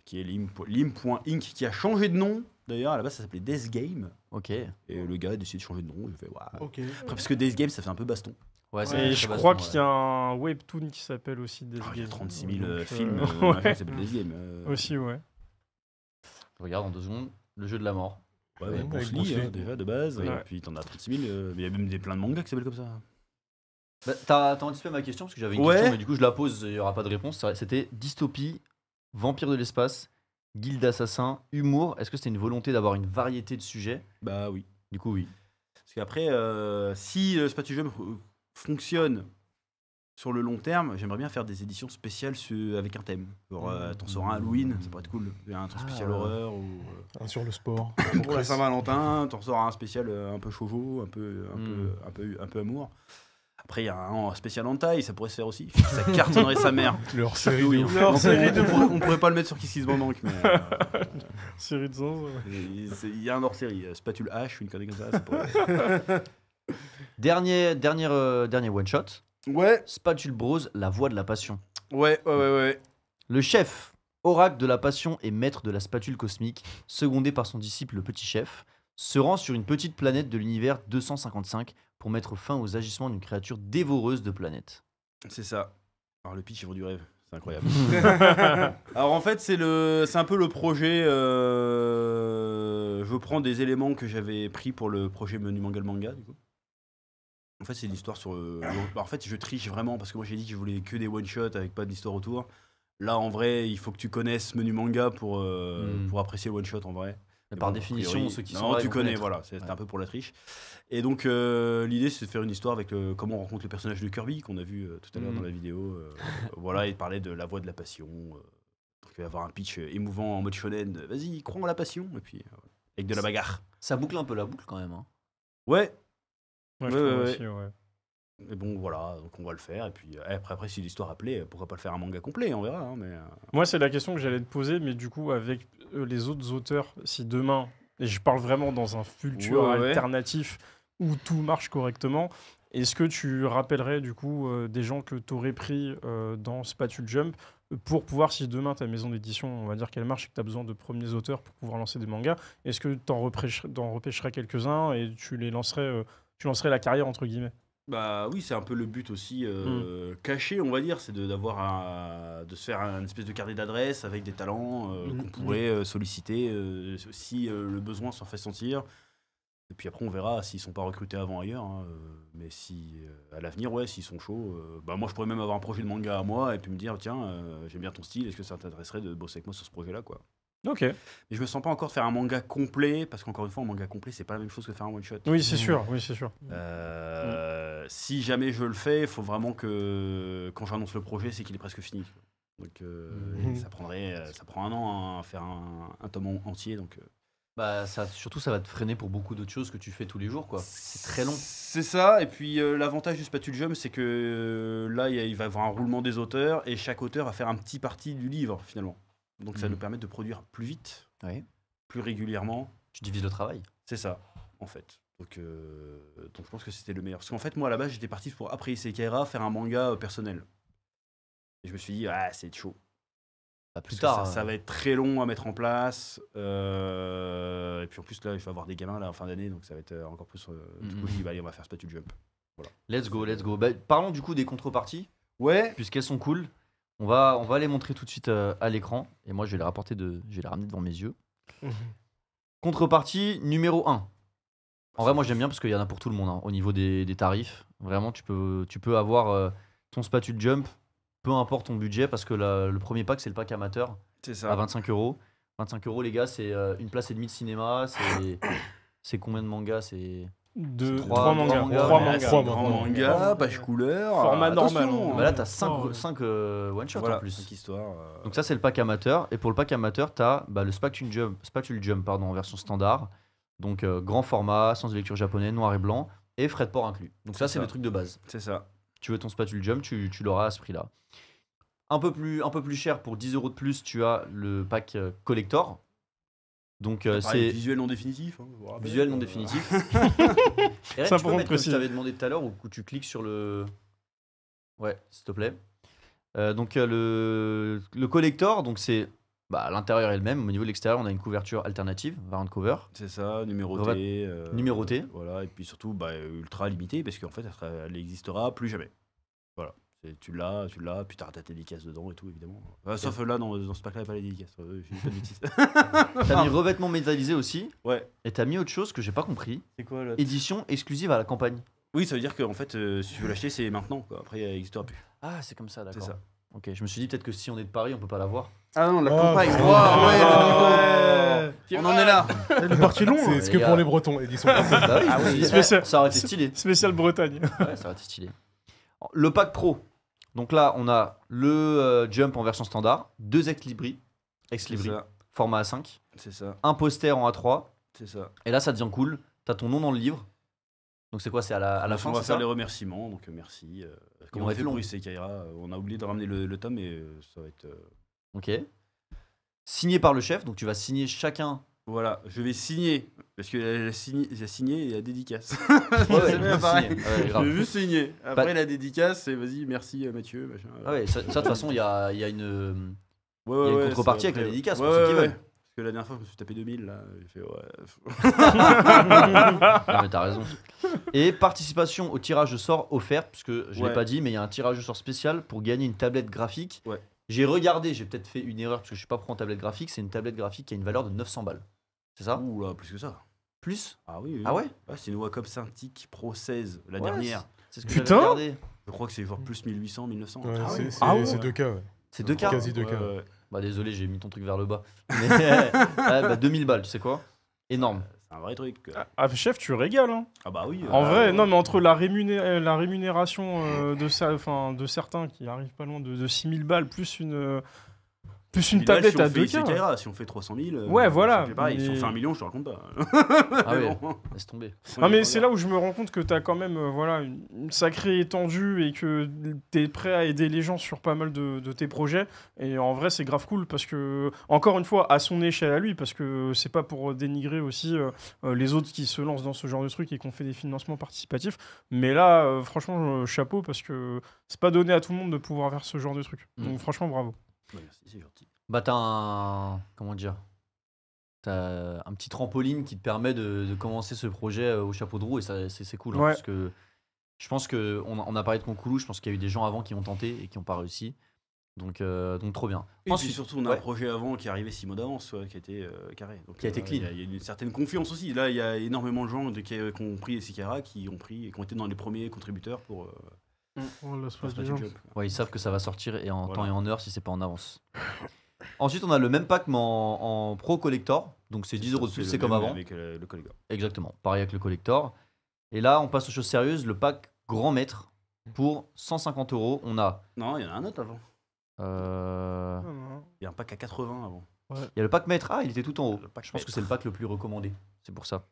qui est Lim.inc, qui a changé de nom. D'ailleurs, à la base, ça s'appelait Death Game. Ok. Et le gars a décidé de changer de nom. Il fait, waouh. Ok. Après, parce que Death Game, ça fait un peu baston. Ouais, Et je crois qu'il y a un webtoon qui s'appelle aussi Death Game. Il y a 36 000 films ouais. qui s'appellent Death Game. Aussi, ouais. Je regarde en 2 secondes le jeu de la mort. Ouais, Ouais, Bruce avec Bruce Lee, Lee. déjà de base. Ouais. Et puis t'en as 36 000. Mais il y a même plein de mangas qui s'appellent comme ça. Bah, t'as anticipé ma question parce que j'avais une Ouais. question, mais du coup, je la pose, il n'y aura pas de réponse. C'était dystopie, vampire de l'espace, guilde d'assassins, humour. Est-ce que c'était une volonté d'avoir une variété de sujets? Bah oui. Du coup, oui. Parce qu'après, si Spatu Jump fonctionne sur le long terme, j'aimerais bien faire des éditions spéciales avec un thème. Genre, t'en sors un Halloween, ça pourrait être cool. Il y a un truc spécial horreur ou. Un sur le sport. Pour la Saint-Valentin, t'en sors un spécial un peu chauveau, un peu amour. Après, il y a un spécial hentai, ça pourrait se faire aussi. Ça cartonnerait sa mère. Leur série Oui, de on- Leur on- série on- de on pourrait pas le mettre sur Kiss Kiss Bang Bang, mais Série de Zanz, ouais. il y a un hors-série, Spatule H, une connerie comme ça pourrait. Dernier one-shot. Ouais, Spatule Bros, la voix de la passion. ouais. Le chef, oracle de la passion et maître de la spatule cosmique, secondé par son disciple le petit chef, se rend sur une petite planète de l'univers 255 pour mettre fin aux agissements d'une créature dévoreuse de planètes. C'est ça. Alors le pitch, il vaut du rêve. C'est incroyable. Alors en fait, c'est un peu le projet, je je prends des éléments que j'avais pris pour le projet Menu Manga le manga, du coup. En fait, c'est une histoire sur. En fait, je triche vraiment parce que moi j'ai dit que je voulais que des one-shots avec pas d'histoire autour. Là, en vrai, il faut que tu connaisses Menu Manga pour apprécier le one-shot en vrai. Mais Mais par bon, a définition, priori, ceux qui sont non, là, ils tu vont connais, connaître. voilà, c'était Ouais. un peu pour la triche. Et donc, l'idée, c'est de faire une histoire avec comment on rencontre le personnage de Kirby qu'on a vu tout à l'heure dans la vidéo. Voilà, et de parler de la voie de la passion. Donc, avoir un pitch émouvant en mode shonen. Vas-y, crois en la passion. Et puis, avec de la bagarre. Ça boucle un peu la boucle quand même. Hein. Ouais, Ouais, Ouais, je trouve ouais, aussi, ouais. mais bon, voilà, donc on va le faire. Et puis, après si l'histoire a plaît, pourquoi pas le faire un manga complet, on verra. Hein, mais, Moi, c'est la question que j'allais te poser, mais du coup, avec les autres auteurs, si demain, et je parle vraiment dans un futur Ouais. alternatif où tout marche correctement, est-ce que tu rappellerais du coup des gens que tu aurais pris dans Spatule Jump pour pouvoir, si demain ta maison d'édition, on va dire qu'elle marche et que tu as besoin de premiers auteurs pour pouvoir lancer des mangas, est-ce que tu en repêcherais quelques-uns et tu lancerais la carrière entre guillemets? Bah oui, c'est un peu le but aussi caché, on va dire, c'est de se faire un espèce de carnet d'adresses avec des talents qu'on pourrait solliciter si le besoin s'en fait sentir. Et puis après, on verra s'ils sont pas recrutés avant ailleurs. Hein, mais si à l'avenir, ouais, s'ils sont chauds, bah moi je pourrais même avoir un projet de manga à moi et puis me dire tiens, j'aime bien ton style, est-ce que ça t'intéresserait de bosser avec moi sur ce projet-là, quoi. Ok. Mais je me sens pas encore faire un manga complet parce qu'encore une fois, un manga complet, c'est pas la même chose que faire un one shot. Oui, c'est sûr. Oui, c'est sûr. Si jamais je le fais, il faut vraiment que quand j'annonce le projet, c'est qu'il est presque fini. Donc et ça prend un an à faire un tome entier. Donc Bah, surtout, ça va te freiner pour beaucoup d'autres choses que tu fais tous les jours. Quoi. C'est très long. C'est ça. Et puis l'avantage du Spatule Jump, c'est que là, il va y avoir un roulement des auteurs et chaque auteur va faire un petit parti du livre finalement. Donc ça Mhm. nous permet de produire plus vite, Ouais. plus régulièrement. Tu divises le travail. C'est ça, en fait. Donc je pense que c'était le meilleur. Parce qu'en fait, moi, à la base, j'étais parti pour, après Isekai faire un manga personnel. Et je me suis dit, ah, c'est chaud. Bah, plus Parce que tard. ça va être très long à mettre en place. Et puis en plus, là, il faut avoir des gamins là, en fin d'année. Donc ça va être encore plus. Du coup, je dis, bah, allez, on va faire Spatule Jump. Let's go, let's go. Bah, parlons du coup des contreparties, Ouais. puisqu'elles sont cool. On va les montrer tout de suite à l'écran. Et moi, je vais les ramener devant mes yeux. Contrepartie numéro 1. En vrai, moi, j'aime bien parce qu'il y en a pour tout le monde hein, au niveau des tarifs. Vraiment, tu peux avoir ton Spatule Jump, peu importe ton budget, parce que le premier pack, c'est le pack amateur C'est à ça. 25 €. 25 €, les gars, c'est une place et demie de cinéma. C'est combien de mangas? C'est Trois mangas. mangas. Trois Ouais, mangas. c'est Grand Trois manga, mangas. page couleur. Format normal, attention, hein. Bah là, t'as Oh. 5 one-shots Voilà, en plus. 5 histoires. Donc ça, c'est le pack amateur. Et pour le pack amateur, t'as le Spatule Jump en version standard. Donc grand format, sans lecture japonais, noir et blanc, et frais de port inclus. Donc ça, C'est c'est ça. le truc de base. C'est ça. Tu veux ton Spatule Jump, tu l'auras à ce prix-là. Un peu plus cher, pour 10 € de plus, tu as le pack collector. Donc Pareil, c'est visuel non définitif. Hein, je vous rappelle. visuel non définitif. Et Ça, tu peux par contre, mettre comme je précis. t'avais demandé tout à l'heure, où tu cliques sur le... Ouais, s'il te plaît. Donc le collector, donc c'est... Bah, l'intérieur est le même. Au niveau de l'extérieur, on a une couverture alternative, variant cover. C'est ça, numéroté. Numéroté. Voilà, et puis surtout ultra limité parce qu'en fait elle n'existera plus jamais. Voilà. Tu l'as, puis t'as ta dédicace dedans et tout évidemment. Sauf là dans ce pack-là, il n'y a pas les dédicaces. J'ai pas de bêtises. T'as mis revêtement métallisé aussi. Ouais. Et t'as mis autre chose que j'ai pas compris. C'est quoi là Édition exclusive à la campagne. Oui, ça veut dire qu'en fait, si tu veux l'acheter, c'est maintenant. Quoi. Après, elle n'existera plus. Ah, c'est comme ça, d'accord. C'est ça. Ok, je me suis dit peut-être que si on est de Paris, on peut pas l'avoir. Ah non, la Oh, campagne. putain. Waouh, ouais, Oh. le niveau. On en est là. Elle est partie long. C'est les ce que gars. pour les Bretons, édition bretonne. Bah oui, Ah je me oui, suis dit, spécial. ça aurait été stylé. Spécial Bretagne. Ouais, ça aurait été stylé. Le pack pro. Donc là, on a le Jump en version standard, 2 ex-libris, C'est ça. format A5, C'est ça. un poster en A3. C'est ça. Et là, ça devient cool. T'as ton nom dans le livre. Donc c'est quoi? C'est à la fin, on va c'est faire ça les remerciements. Donc merci. Comme vont on a être fait longs. pour Isekai, on a oublié de ramener le tome et ça va être. Ok. Signé par le chef. Donc tu vas signer chacun. Voilà, je vais signer. Parce qu'il a signé et la dédicace. Ouais, C'est bien pareil. signé. Ouais, Je grave. vais juste signer. Après, Pas- la dédicace, c'est vas-y, merci Mathieu. Machin. Ah ouais, ça de toute façon, il y a une. Ouais, Il y a une ouais, contrepartie c'est avec la après. dédicace, Ouais, pour ceux qui ouais, veulent. ouais. Parce que la dernière fois, je me suis tapé 2000 là. J'ai fait ouais. Non, mais t'as raison. Et participation au tirage au sort offert, puisque je l'ai Ouais. pas dit, mais il y a un tirage au sort spécial pour gagner une tablette graphique. Ouais. J'ai regardé, j'ai peut-être fait une erreur parce que je suis pas pro en tablette graphique. C'est une tablette graphique qui a une valeur de 900 balles. C'est ça? Ouh là, plus que ça. Plus? Ah oui, oui. Ah ouais? C'est une Wacom Cintiq Pro 16, la Ouais, dernière. C'est ce que Putain! j'avais regardé. Je crois que c'est genre plus 1800, 1900. Ouais, Ah c'est ouais. Ah ouais. c'est 2K, ouais. C'est 2 quarts? Quasi 2K. Ouais. Bah désolé, j'ai mis ton truc vers le bas. Mais ouais, bah 2000 balles, tu sais quoi? Énorme. C'est un vrai truc. Ah, chef, tu régales, hein. Ah bah oui. En vrai, non, mais entre la rémunération de certains qui arrivent pas loin de 6000 balles, plus une tablette à 2K. Si on fait 300 000, Ouais, voilà, c'est pareil. Si on mais- fait 1 million, je te raconte pas. Ah ouais, Bon. laisse tomber. Non, mais c'est là où je me rends compte que t'as quand même voilà, une sacrée étendue et que t'es prêt à aider les gens sur pas mal de tes projets. Et en vrai, c'est grave cool parce que, encore une fois, à son échelle à lui, parce que c'est pas pour dénigrer aussi les autres qui se lancent dans ce genre de truc et qui ont fait des financements participatifs. Mais là, franchement, chapeau parce que c'est pas donné à tout le monde de pouvoir faire ce genre de truc. Donc, franchement, bravo. Ouais, merci, c'est gentil. Bah t'as un... Comment dire? T'as un petit trampoline qui te permet de commencer ce projet au chapeau de roue et ça, c'est cool. Hein, Ouais. parce que je pense qu'on a parlé de Concoulou, je pense qu'il y a eu des gens avant qui ont tenté et qui n'ont pas réussi. Donc trop bien. Et puis Ensuite, surtout, on a ouais. un projet avant qui arrivait 6 mois d'avance, qui était carré. Donc, Qui a été clean. Il y a une certaine confiance aussi. Là, il y a énormément de gens qui ont pris les Sikara, qui ont été dans les premiers contributeurs pour On laisse pas Spatial des gens. Jump. Ouais, ils savent que ça va sortir et en Voilà. temps et en heure si c'est pas en avance. Ensuite, on a le même pack mais en pro collector. Donc c'est 10 euros de plus, c'est le comme même avant. Avec le collector. Exactement, pareil avec le collector. Et là, on passe aux choses sérieuses. Le pack grand maître pour 150 euros. On a. Non, il y en a un autre avant. Il y a un pack à 80 avant. Il y a le pack maître. Ah, il était tout en haut. Le pack Je pense maître. que c'est le pack le plus recommandé. C'est pour ça.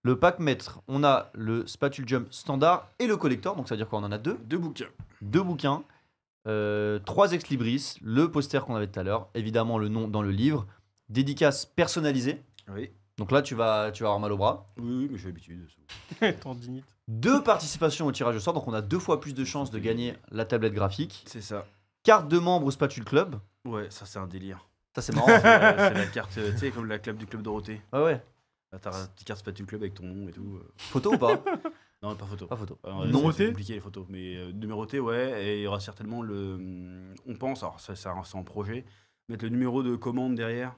Le pack maître, on a le Spatule Jump standard et le collector. Donc ça veut dire qu'on en a deux. 2 bouquins. 2 bouquins. 3 ex libris. Le poster qu'on avait tout à l'heure. Évidemment, le nom dans le livre. Dédicace personnalisée. Oui. Donc là, tu vas avoir mal au bras. Oui, mais j'ai l'habitude. Tendinite. 2 participations au tirage au sort. Donc on a 2 fois plus de chances de gagner la tablette graphique. C'est ça. Carte de membre au Spatule Club. Ouais, ça c'est un délire. Ça, c'est marrant. C'est la carte, tu sais, comme la clap du Club Dorothée. Ouais, ouais. Là, t'as une petite carte Spatule Club avec ton nom et tout. Photo ou pas? Non, pas photo. Pas photo. Alors, Numéroté c'est compliqué les photos, mais numéroté, ouais, et il y aura certainement on pense, alors ça c'est en projet, mettre le numéro de commande derrière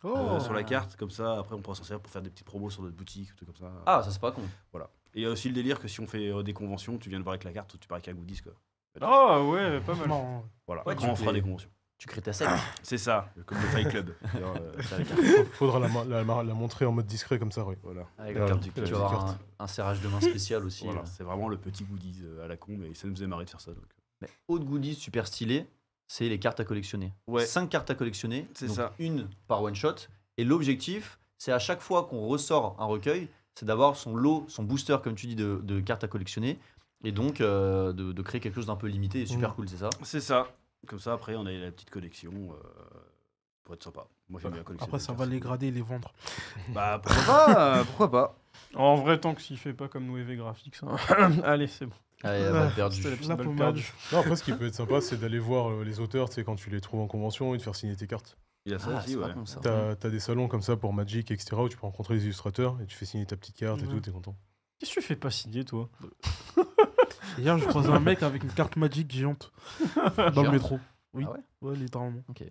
sur la carte, comme ça, après on pourra s'en servir pour faire des petites promos sur notre boutique, tout comme ça. Ah, ça, c'est pas con. Voilà. Et il y a aussi le délire que si on fait des conventions, tu viens de voir avec la carte, tu pars avec un goodies, quoi. Ah ouais, pas mal. Marrant. Voilà, Ouais, quand tu on fera fais- des conventions. Tu crées ta secte. C'est ça, comme le Fight Club. D'ailleurs, c'est la carte. Faudra la montrer en mode discret comme ça, oui. Voilà. Avec La la carte carte du tu club. vas avoir un serrage de main spécial aussi. Voilà, c'est vraiment le petit goodies à la con, mais ça nous faisait marrer de faire ça. Donc. Mais autre goodies super stylé, c'est les cartes à collectionner. Ouais. 5 cartes à collectionner. C'est donc ça. Une par one shot. Et l'objectif, c'est à chaque fois qu'on ressort un recueil, c'est d'avoir son lot, son booster, comme tu dis, de cartes à collectionner. Et donc de créer quelque chose d'un peu limité et super cool, c'est ça? C'est ça. Comme ça, après, on a la petite collection pour être sympa. Moi, j'aime bien collectionner. Après, ça va les grader et les vendre. Bah, pourquoi pas pourquoi pas. En vrai, tant que s'il fait pas comme Noévé Graphics. Hein. Allez, c'est bon. Allez, elle va perdu. C'était la petite La balle pommade. perdue. Non, après, ce qui peut être sympa, c'est d'aller voir les auteurs, tu sais, quand tu les trouves en convention et de faire signer tes cartes. Il y a ça Ah, aussi, c'est ouais. pas con, ça. T'as des salons comme ça pour Magic, etc., où tu peux rencontrer les illustrateurs et tu fais signer ta petite carte et Ouais. tout, t'es content. Qu'est-ce que tu fais pas signer, toi? Hier, je croisais un mec avec une carte Magic géante dans le Géante métro. Oui. Ah ouais Ouais, littéralement. Ok.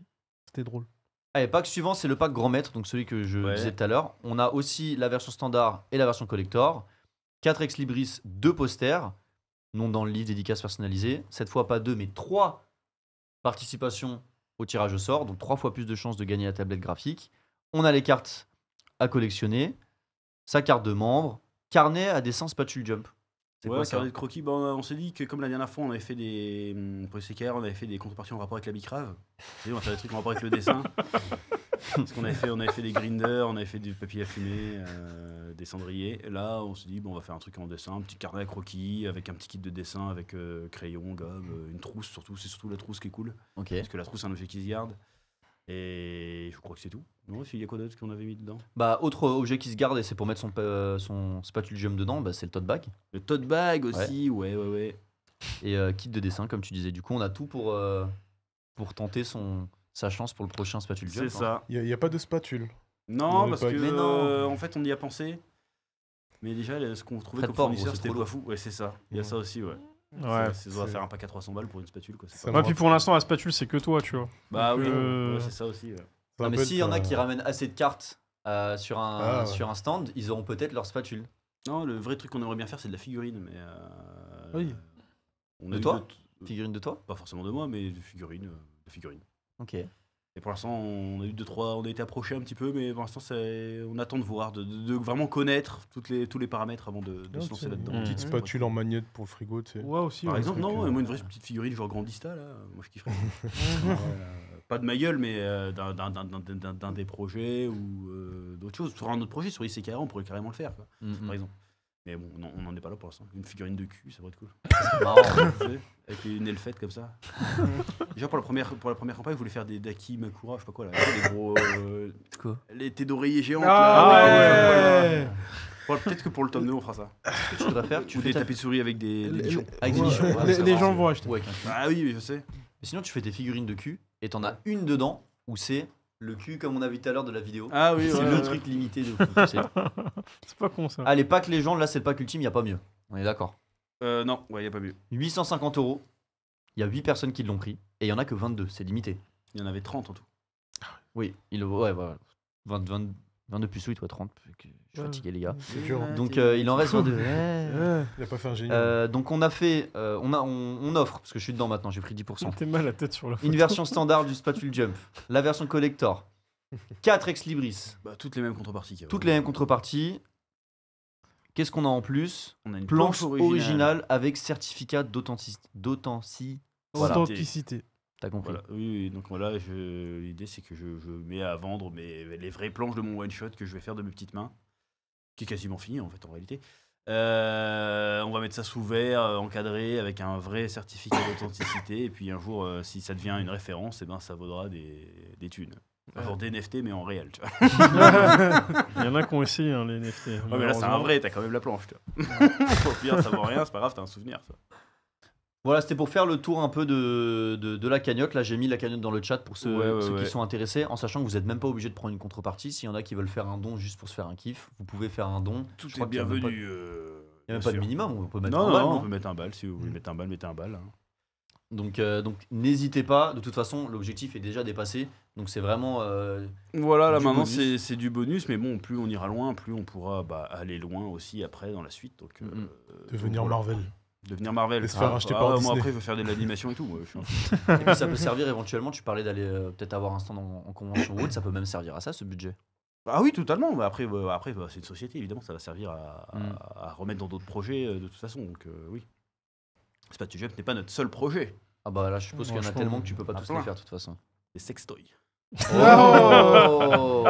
C'était drôle. Allez, pack suivant, c'est le pack grand maître, donc celui que je Ouais. disais tout à l'heure. On a aussi la version standard et la version collector. 4 ex libris, 2 posters, non dans le livre, dédicace personnalisée. Cette fois, pas 2, mais 3 participations au tirage au sort, donc 3 fois plus de chances de gagner la tablette graphique. On a les cartes à collectionner, sa carte de membre, carnet à dessin Spatule Jump. C'est Ouais, quoi ça? carnet de croquis, bah, on s'est dit que comme la dernière fois, on avait fait pour les CKR, on avait fait des contreparties en rapport avec la bicrave. Et on va faire des trucs en rapport avec le dessin. Parce qu'on avait fait des grinders, on avait fait du papier à fumer, des cendriers. Et là, on s'est dit, bon, on va faire un truc en dessin, un petit carnet à croquis, avec un petit kit de dessin, avec crayon, gomme, une trousse surtout. C'est surtout la trousse qui est cool. Ok. Parce que la trousse, c'est un objet qui se garde. Et je crois que c'est tout. Non, il y a quoi d'autre qu'on avait mis dedans? Bah, autre objet qui se garde, et c'est pour mettre son Spatule Jump dedans, bah, c'est le tote bag. Le tote bag aussi, ouais. Et kit de dessin, comme tu disais. Du coup, on a tout pour tenter sa chance pour le prochain Spatule Jump. C'est hein. ça. Il n'y a pas de spatule. Non, Dans le parce pack. que Mais non. en fait on y a pensé. Mais déjà ce qu'on trouvait Prêt comme de port, fournisseur gros, c'est c'était trop pas lourd. fou. Ouais, c'est ça. Il y a Ouais. ça aussi, ouais. Ouais. Ça doit faire un pack à 300 balles pour une spatule quoi. c'est Ça pas- me Ouais, puis pour l'instant, la spatule, c'est que toi, tu vois. Bah Donc, oui, ouais, c'est ça aussi. Ouais. Ça Non, mais rappelle s'il y en a ta- qui ramènent assez de cartes sur Ah, ouais. sur un stand, ils auront peut-être leur spatule. Non, le vrai truc qu'on aimerait bien faire, c'est de la figurine, mais. Oui. On De a eu toi Figurine de toi? pas forcément de moi, mais de figurines. De figurines. Ok. Et pour l'instant, on a eu 2-3, on a été approché un petit peu, mais pour l'instant, on attend de voir, de vraiment connaître tous les paramètres avant de Ah, se lancer tiens, là-dedans. une petite Mhm. spatule en magnète pour le frigo, tu sais. Ouais, aussi. Par ouais. exemple, truc, non, moi une vraie petite figurine genre Grandista, là, moi je kifferais. Pas de ma gueule, mais d'un des projets ou d'autres choses. Sur un autre projet, sur Isekai, on pourrait carrément le faire, quoi, Mhm. par exemple. Mais bon, non, on n'en est pas là pour l'instant. Une figurine de cul, ça pourrait être cool. C'est marrant. Tu sais, avec une aile faite comme ça. Déjà pour la première campagne, je voulais faire des Daki Makura, je sais pas quoi là, les gros Quoi les têtes d'oreiller géantes Ah là. ouais. Peut-être que pour le tome 2 on fera ça. Ce que tu devrais faire, tu Ou fais des ta- tapisseries avec des nichons. avec des Ouais, nichons. Ouais, les- ça les va. gens vont acheter. Ou avec un cul. Ah oui, je sais. Mais sinon, tu fais tes figurines de cul et t'en as une dedans où c'est le cul, comme on a vu tout à l'heure de la vidéo. Ah oui, C'est ouais, le ouais. truc limité de fou. Tu sais. C'est pas con ça. Ah, les packs légendes, là, c'est le pack ultime, il n'y a pas mieux. On est d'accord. Non, ouais, y a pas mieux. 850 €. Il y a 8 personnes qui l'ont pris et il y en a que 22, c'est limité. Il y en avait 30 en tout. Oui, ouais, voilà. 22 plus 8, ouais, 30. Je suis fatigué, les gars. C'est dur. Hein. Donc, il en reste 22. Il a pas fait un génie. Donc, on a fait. On offre, parce que je suis dedans maintenant, j'ai pris 10%. T'es mal la tête sur la photo. Une version standard du Spatule Jump, la version collector, 4 ex libris, Bah, toutes les mêmes contreparties. qu'il y avait. toutes les mêmes contreparties. Qu'est-ce qu'on a en plus? On a une Planche originale avec certificat d'authenticité. Voilà. Authenticité. T'as compris. Voilà, oui, donc voilà, l'idée c'est que je mets à vendre les vraies planches de mon one shot que je vais faire de mes petites mains, qui est quasiment fini en fait en réalité. On va mettre ça sous verre, encadré avec un vrai certificat d'authenticité, et puis un jour, si ça devient une référence, et ben ça vaudra des thunes. Genre des NFT mais en réel, tu vois. Il y en a qui ont essayé hein, les NFT. Ouais, mais là c'est un malheureusement. vrai, t'as quand même la planche, tu vois. Au pire, ça vaut rien, c'est pas grave, t'as un souvenir. Ça. Voilà, c'était pour faire le tour un peu de la cagnotte. Là, j'ai mis la cagnotte dans le chat pour ceux, Ouais, ceux ouais. qui sont intéressés, en sachant que vous n'êtes même pas obligé de prendre une contrepartie. S'il y en a qui veulent faire un don juste pour se faire un kiff, vous pouvez faire un don. Tout Je est crois qu'il y a même bienvenu. pas- Il n'y a bien même pas de sûr. minimum, on peut mettre Non, un balle, non, non on peut mettre un balle si vous voulez mettre un balle, mettez un balle. Hein. Donc n'hésitez pas. De toute façon, l'objectif est déjà dépassé. Donc c'est vraiment. Voilà, là Du maintenant bonus. c'est du bonus, mais bon, plus on ira loin, plus on pourra aller loin aussi après dans la suite. Donc, Mhm. Devenir voilà. Marvel. Devenir Marvel. Et se faire acheter par moi Disney. après, je veux faire de l'animation et tout. Moi, je suis un- Et puis ça peut servir éventuellement. Tu parlais d'aller peut-être avoir un stand en convention ou autre. Ça peut même servir à ça, ce budget. Ah oui, totalement. Mais après, c'est une société, évidemment, ça va servir Mm. à remettre dans d'autres projets de toute façon. Donc oui. Spatule Jump n'est pas notre seul projet. Ah bah là, je suppose qu'il y en a Franchement, tellement que tu peux pas à tous plein. les faire de toute façon. Des sextoys. Oh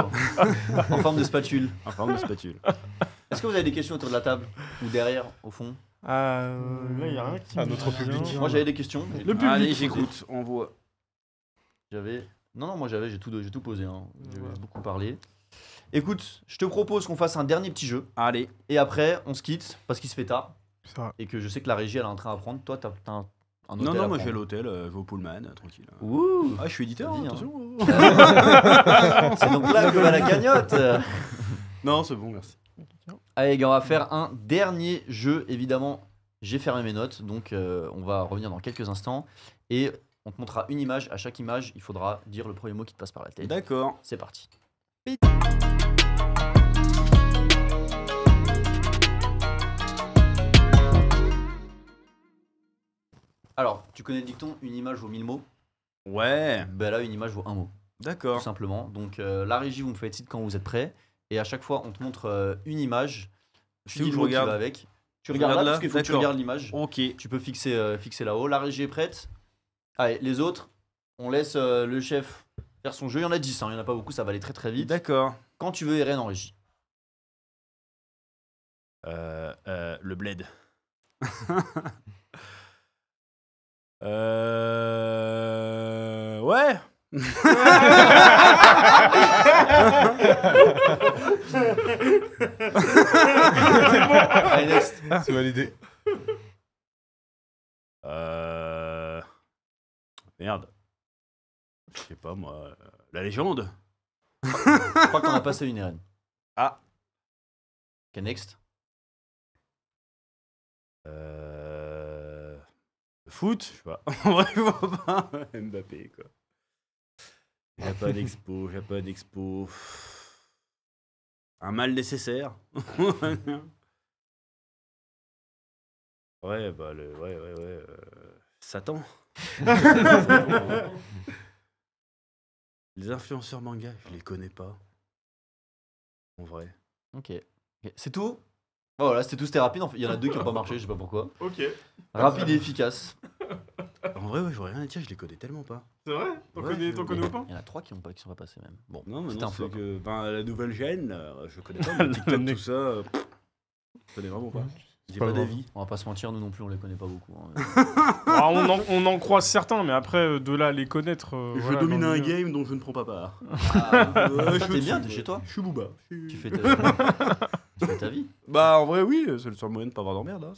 En forme de spatule. En forme de spatule. Est-ce que vous avez des questions autour de la table ou derrière, au fond? Là, il y a rien qui. À me notre vient. public. Moi j'avais des questions. Le public. Allez, j'écoute. On voit. Non, moi j'ai tout posé. Hein. J'ai beaucoup parlé. Écoute, je te propose qu'on fasse un dernier petit jeu Allez. et après on se quitte parce qu'il se fait tard Ça. et que je sais que la régie elle est en train à prendre. Toi, t'as un hôtel. Non, à moi j'ai prendre. l'hôtel, je vais au Pullman, tranquille. Ouh Ah, je suis éditeur, Vas-y, hein. attention. C'est donc là que va la cagnotte. Non, c'est bon, merci. Allez, les gars, on va faire un dernier jeu. Évidemment, j'ai fermé mes notes, donc on va revenir dans quelques instants. Et on te montrera une image. À chaque image, il faudra dire le premier mot qui te passe par la tête. D'accord. C'est parti. Alors, tu connais le dicton, une image vaut 1000 mots. Ouais, Ben là, une image vaut un mot, tout d'accord. simplement. Donc, la régie, vous me faites signe quand vous êtes prêts. Et à chaque fois, on te montre une image. Je Tu sais où dis je le mot qui regarde. va avec. Tu Je regardes là, regarde là, parce qu'il faut que tu d'accord. regardes l'image. Ok. Tu peux fixer là-haut. La régie est prête. Allez, les autres, on laisse le chef faire son jeu. Il y en a 10, hein, il n'y en a pas beaucoup, ça va aller très très vite. D'accord. Quand tu veux, Eren en régie. Le bled. Ouais. Allez, next. C'est validé. Merde. Je sais pas moi. La légende. Je crois que t'en as passé une, Eren. Ah. Ok, next. Le foot, je sais pas. En vrai, je vois pas. Mbappé, quoi. Japan Expo. un mal nécessaire. Ouais, bah, Satan. Les influenceurs manga, je les connais pas. En vrai. Ok. C'est tout. Bon, voilà, c'était tout, c'était rapide. Il y en a 2 qui n'ont pas marché, je sais pas pourquoi. Ok. Rapide et efficace. En vrai, ouais, j'aurais rien à dire, je les connais tellement pas. C'est vrai? T'en Ouais, connais pas? Il y en a 3 qui sont pas passés même. Bon, Non, mais c'était non, un c'est flop. que la nouvelle gêne, je connais pas. Le TikTok, tout ça, je connais vraiment pas. J'ai pas pas grave. d'avis. On va pas se mentir, nous non plus, on les connaît pas beaucoup. hein. Ah, on en croise certains, mais après, de là à les connaître. Je voilà, domine dans le un milieu. game dont je ne prends pas part. T'es bien, t'es chez toi. Je suis Booba. Tu fais ta vie. Bah, en vrai, oui, c'est le seul moyen de pas avoir d'emmerde. Hein.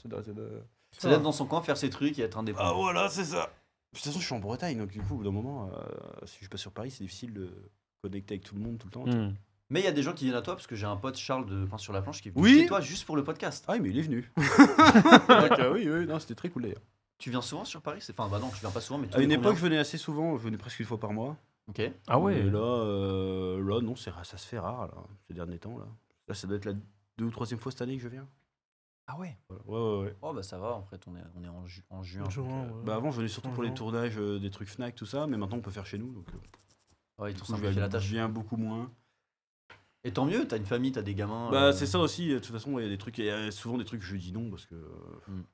C'est d'être dans son coin, faire ses trucs et être Ah, indépendant. voilà, c'est ça. De toute façon, je suis en Bretagne, donc du coup, au bout d'un moment, si je passe sur Paris, c'est difficile de connecter avec tout le monde tout le temps. Hmm. Mais il y a des gens qui viennent à toi, parce que j'ai un pote, Charles de Pain sur la planche, qui est venu Oui. chez toi juste pour le podcast. Ah, mais il est venu. Donc, oui, non, c'était très cool d'ailleurs. Tu viens souvent sur Paris? Enfin, bah non, tu viens pas souvent, mais tous À les une époque, combien je venais assez souvent, je venais presque une fois par mois. Ok. Ah ouais. Et là, non, ça se fait rare, là, ces derniers temps. Là, ça doit être la 2e ou 3e fois cette année que je viens. Ah ouais. Voilà. Ouais. Oh bah ça va, en fait, on est en juin. En donc, juin, ouais. Bah, avant, je venais surtout pour les Bonjour. tournages des trucs Fnac, tout ça, mais maintenant, on peut faire chez nous. Donc, ouais, ils du t'ont coup, je simplifié la tâche. viens beaucoup moins. Et tant mieux, t'as une famille, t'as des gamins. Bah, c'est ça aussi, de toute façon, il y a des trucs, il y a souvent des trucs que je dis non parce que.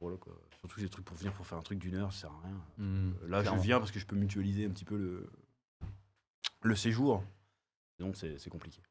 Voilà quoi. Surtout des trucs pour venir pour faire un truc d'1 heure, ça sert à rien. Là, clairement. je viens parce que je peux mutualiser un petit peu le séjour. Sinon, c'est compliqué.